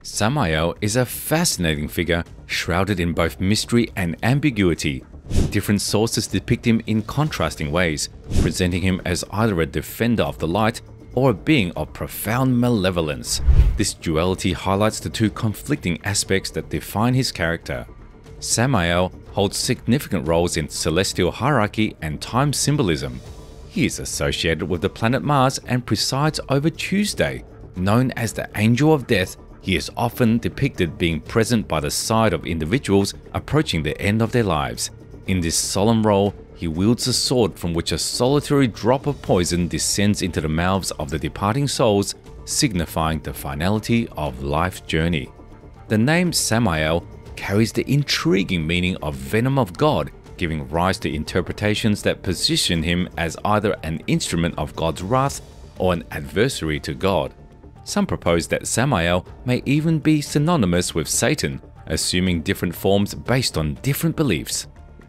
Samael is a fascinating figure, shrouded in both mystery and ambiguity. Different sources depict him in contrasting ways, presenting him as either a defender of the light or a being of profound malevolence. This duality highlights the two conflicting aspects that define his character. Samael holds significant roles in celestial hierarchy and time symbolism. He is associated with the planet Mars and presides over Tuesday. Known as the Angel of Death, he is often depicted being present by the side of individuals approaching the end of their lives. In this solemn role, he wields a sword from which a solitary drop of poison descends into the mouths of the departing souls, signifying the finality of life's journey. The name Samael carries the intriguing meaning of Venom of God, giving rise to interpretations that position him as either an instrument of God's wrath or an adversary to God. Some propose that Samael may even be synonymous with Satan, assuming different forms based on different beliefs.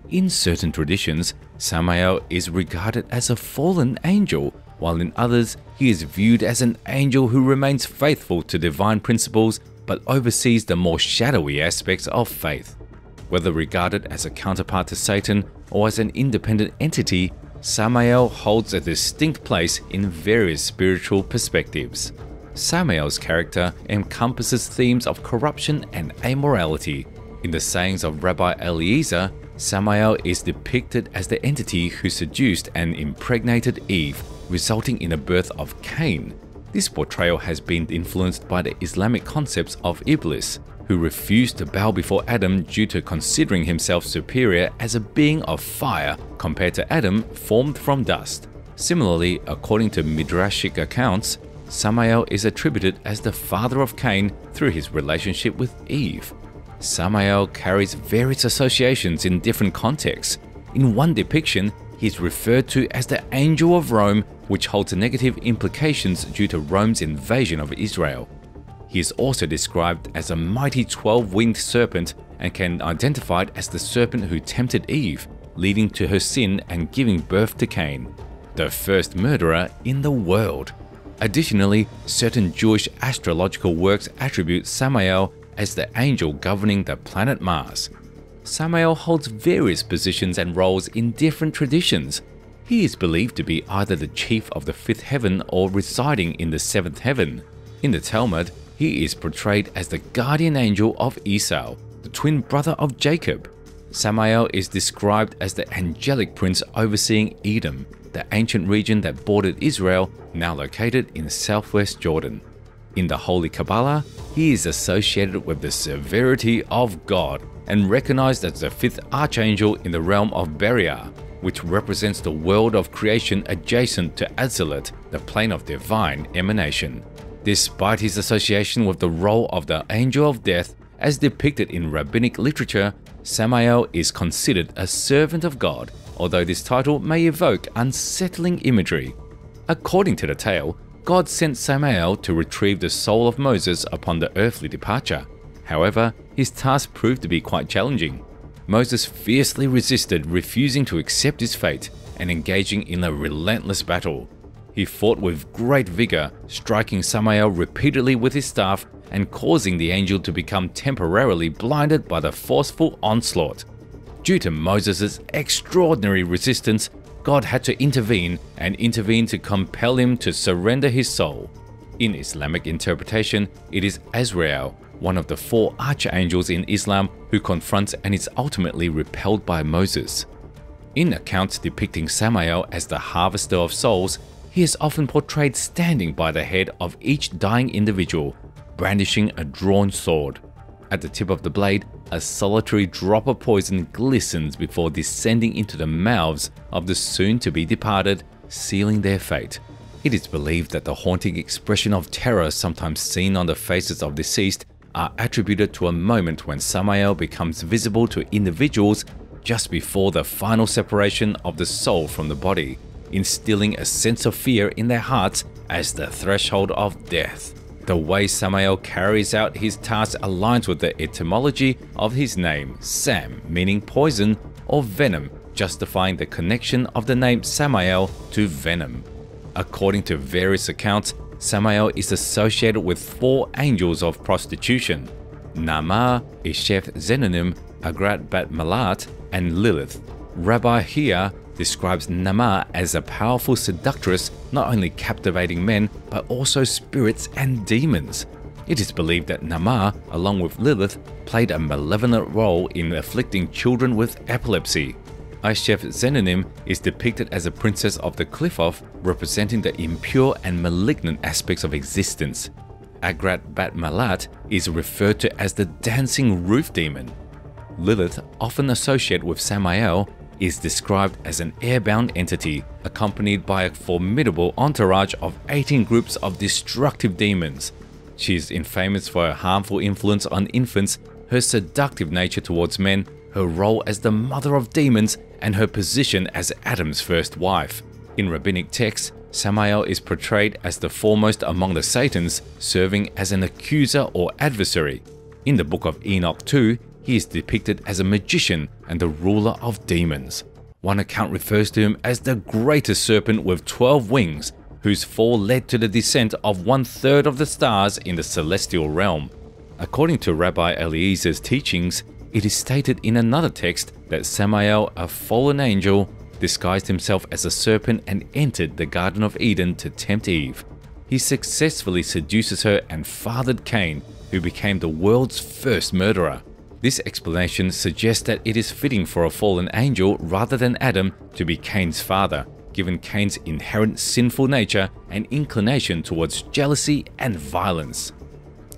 In certain traditions, Samael is regarded as a fallen angel, while in others, he is viewed as an angel who remains faithful to divine principles but oversees the more shadowy aspects of faith. Whether regarded as a counterpart to Satan or as an independent entity, Samael holds a distinct place in various spiritual perspectives. Samael's character encompasses themes of corruption and amorality. In the sayings of Rabbi Eliezer, Samael is depicted as the entity who seduced and impregnated Eve, resulting in the birth of Cain. This portrayal has been influenced by the Islamic concepts of Iblis, who refused to bow before Adam due to considering himself superior as a being of fire compared to Adam formed from dust. Similarly, according to Midrashic accounts, Samael is attributed as the father of Cain through his relationship with Eve. Samael carries various associations in different contexts. In one depiction, he is referred to as the Angel of Rome, which holds negative implications due to Rome's invasion of Israel. He is also described as a mighty 12-winged serpent and can identified as the serpent who tempted Eve, leading to her sin and giving birth to Cain, the first murderer in the world. Additionally, certain Jewish astrological works attribute Samael as the angel governing the planet Mars. Samael holds various positions and roles in different traditions. He is believed to be either the chief of the fifth heaven or residing in the seventh heaven. In the Talmud, he is portrayed as the guardian angel of Esau, the twin brother of Jacob. Samael is described as the angelic prince overseeing Edom, the ancient region that bordered Israel, now located in southwest Jordan. In the Holy Kabbalah, he is associated with the severity of God and recognized as the fifth archangel in the realm of Beriah, which represents the world of creation adjacent to Azalat, the plane of divine emanation. Despite his association with the role of the Angel of Death, as depicted in rabbinic literature, Samael is considered a servant of God, although this title may evoke unsettling imagery. According to the tale, God sent Samael to retrieve the soul of Moses upon the earthly departure. However, his task proved to be quite challenging. Moses fiercely resisted, refusing to accept his fate and engaging in a relentless battle. He fought with great vigor, striking Samael repeatedly with his staff and causing the angel to become temporarily blinded by the forceful onslaught. Due to Moses' extraordinary resistance, God had to intervene to compel him to surrender his soul. In Islamic interpretation, it is Azrael, one of the four archangels in Islam, who confronts and is ultimately repelled by Moses. In accounts depicting Samael as the harvester of souls, he is often portrayed standing by the head of each dying individual, brandishing a drawn sword. At the tip of the blade, a solitary drop of poison glistens before descending into the mouths of the soon-to-be departed, sealing their fate. It is believed that the haunting expression of terror sometimes seen on the faces of deceased are attributed to a moment when Samael becomes visible to individuals just before the final separation of the soul from the body, instilling a sense of fear in their hearts as the threshold of death. The way Samael carries out his task aligns with the etymology of his name, Sam, meaning poison, or venom, justifying the connection of the name Samael to venom. According to various accounts, Samael is associated with 4 angels of prostitution: Nama, Isheth Zenonim, Agrat Bat Malat, and Lilith. Rabbi Hia describes Nama as a powerful seductress, not only captivating men, but also spirits and demons. It is believed that Nama, along with Lilith, played a malevolent role in afflicting children with epilepsy. Isheth Zenonim is depicted as a princess of the Qliphoth, representing the impure and malignant aspects of existence. Agrat Bat Malat is referred to as the dancing roof demon. Lilith, often associated with Samael, is described as an airbound entity, accompanied by a formidable entourage of 18 groups of destructive demons. She is infamous for her harmful influence on infants, her seductive nature towards men, her role as the mother of demons, and her position as Adam's first wife. In rabbinic texts, Samael is portrayed as the foremost among the Satans, serving as an accuser or adversary. In the book of Enoch 2, he is depicted as a magician and the ruler of demons. One account refers to him as the greatest serpent with 12 wings, whose fall led to the descent of 1/3 of the stars in the celestial realm. According to Rabbi Eliezer's teachings, it is stated in another text that Samael, a fallen angel, disguised himself as a serpent and entered the Garden of Eden to tempt Eve. He successfully seduces her and fathered Cain, who became the world's first murderer. This explanation suggests that it is fitting for a fallen angel rather than Adam to be Cain's father, given Cain's inherent sinful nature and inclination towards jealousy and violence.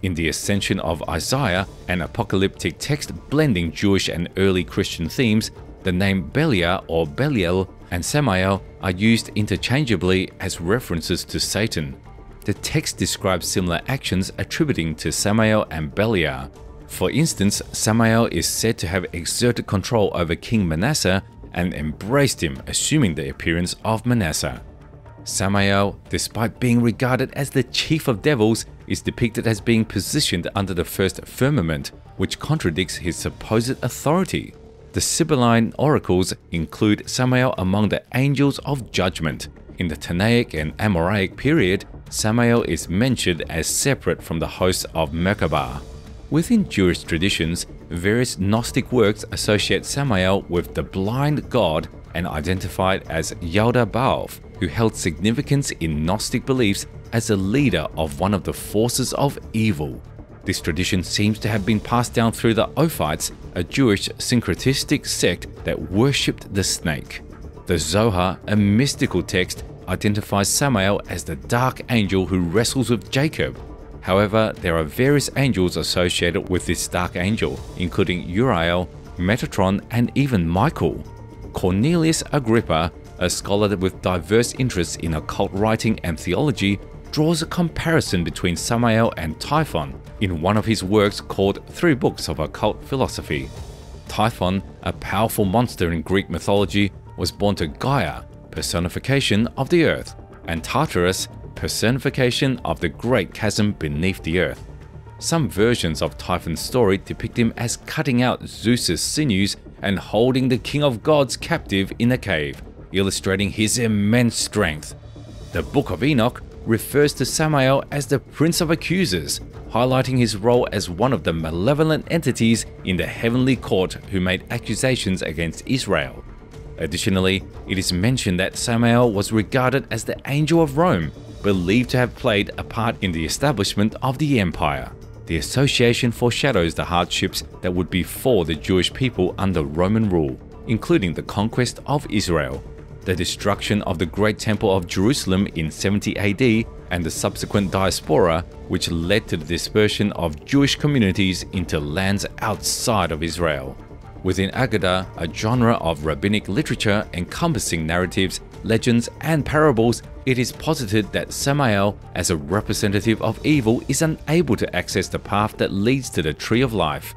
In the Ascension of Isaiah, an apocalyptic text blending Jewish and early Christian themes, the name Belial or Belial and Samael are used interchangeably as references to Satan. The text describes similar actions attributing to Samael and Belial. For instance, Samael is said to have exerted control over King Manasseh and embraced him, assuming the appearance of Manasseh. Samael, despite being regarded as the chief of devils, is depicted as being positioned under the first firmament, which contradicts his supposed authority. The Sibylline oracles include Samael among the angels of judgment. In the Tanaic and Amoraic period, Samael is mentioned as separate from the hosts of Merkabah. Within Jewish traditions, various Gnostic works associate Samael with the blind god and identified as Yalda Baalf, who held significance in Gnostic beliefs as a leader of one of the forces of evil. This tradition seems to have been passed down through the Ophites, a Jewish syncretistic sect that worshipped the snake. The Zohar, a mystical text, identifies Samael as the dark angel who wrestles with Jacob. However, there are various angels associated with this dark angel, including Uriel, Metatron, and even Michael. Cornelius Agrippa, a scholar with diverse interests in occult writing and theology, draws a comparison between Samael and Typhon in one of his works called 3 Books of Occult Philosophy. Typhon, a powerful monster in Greek mythology, was born to Gaia, personification of the earth, and Tartarus, personification of the great chasm beneath the earth. Some versions of Typhon's story depict him as cutting out Zeus's sinews and holding the king of gods captive in a cave, illustrating his immense strength. The Book of Enoch refers to Samael as the Prince of Accusers, highlighting his role as one of the malevolent entities in the heavenly court who made accusations against Israel. Additionally, it is mentioned that Samael was regarded as the Angel of Rome, believed to have played a part in the establishment of the empire. The association foreshadows the hardships that would befall the Jewish people under Roman rule, including the conquest of Israel, the destruction of the Great Temple of Jerusalem in 70 AD, and the subsequent diaspora, which led to the dispersion of Jewish communities into lands outside of Israel. Within Agadah, a genre of rabbinic literature encompassing narratives, legends, and parables, it is posited that Samael, as a representative of evil, is unable to access the path that leads to the Tree of Life.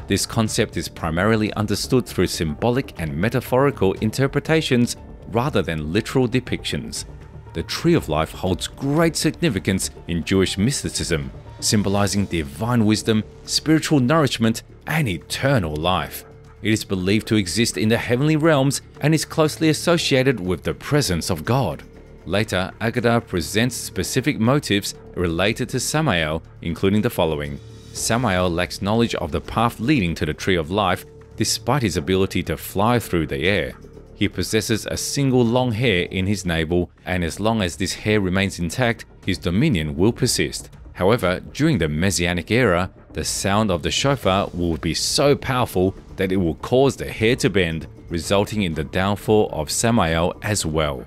This concept is primarily understood through symbolic and metaphorical interpretations rather than literal depictions. The Tree of Life holds great significance in Jewish mysticism, symbolizing divine wisdom, spiritual nourishment, and eternal life. It is believed to exist in the heavenly realms and is closely associated with the presence of God. Later, Agada presents specific motives related to Samael, including the following. Samael lacks knowledge of the path leading to the Tree of Life, despite his ability to fly through the air. He possesses a single long hair in his navel, and as long as this hair remains intact, his dominion will persist. However, during the Messianic era, the sound of the shofar will be so powerful that it will cause the hair to bend, resulting in the downfall of Samael as well.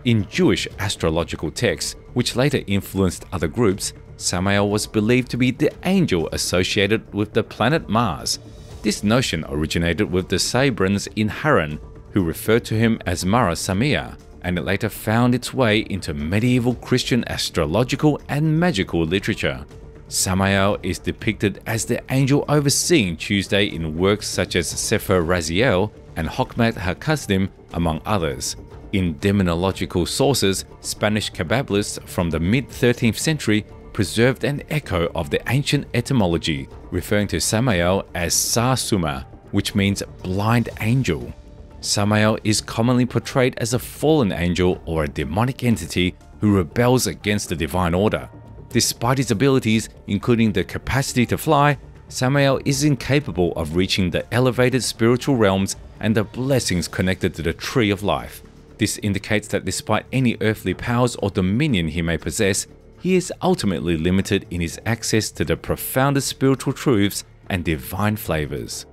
In Jewish astrological texts, which later influenced other groups, Samael was believed to be the angel associated with the planet Mars. This notion originated with the Sabrans in Haran, who referred to him as Mara Samia, and it later found its way into medieval Christian astrological and magical literature. Samael is depicted as the angel overseeing Tuesday in works such as Sefer Raziel and Hokmat HaKasdim, among others. In demonological sources, Spanish Kabbalists from the mid-13th century preserved an echo of the ancient etymology, referring to Samael as Sa-Suma, which means blind angel. Samael is commonly portrayed as a fallen angel or a demonic entity who rebels against the divine order. Despite his abilities, including the capacity to fly, Samael is incapable of reaching the elevated spiritual realms and the blessings connected to the Tree of Life. This indicates that despite any earthly powers or dominion he may possess, he is ultimately limited in his access to the profoundest spiritual truths and divine flavors.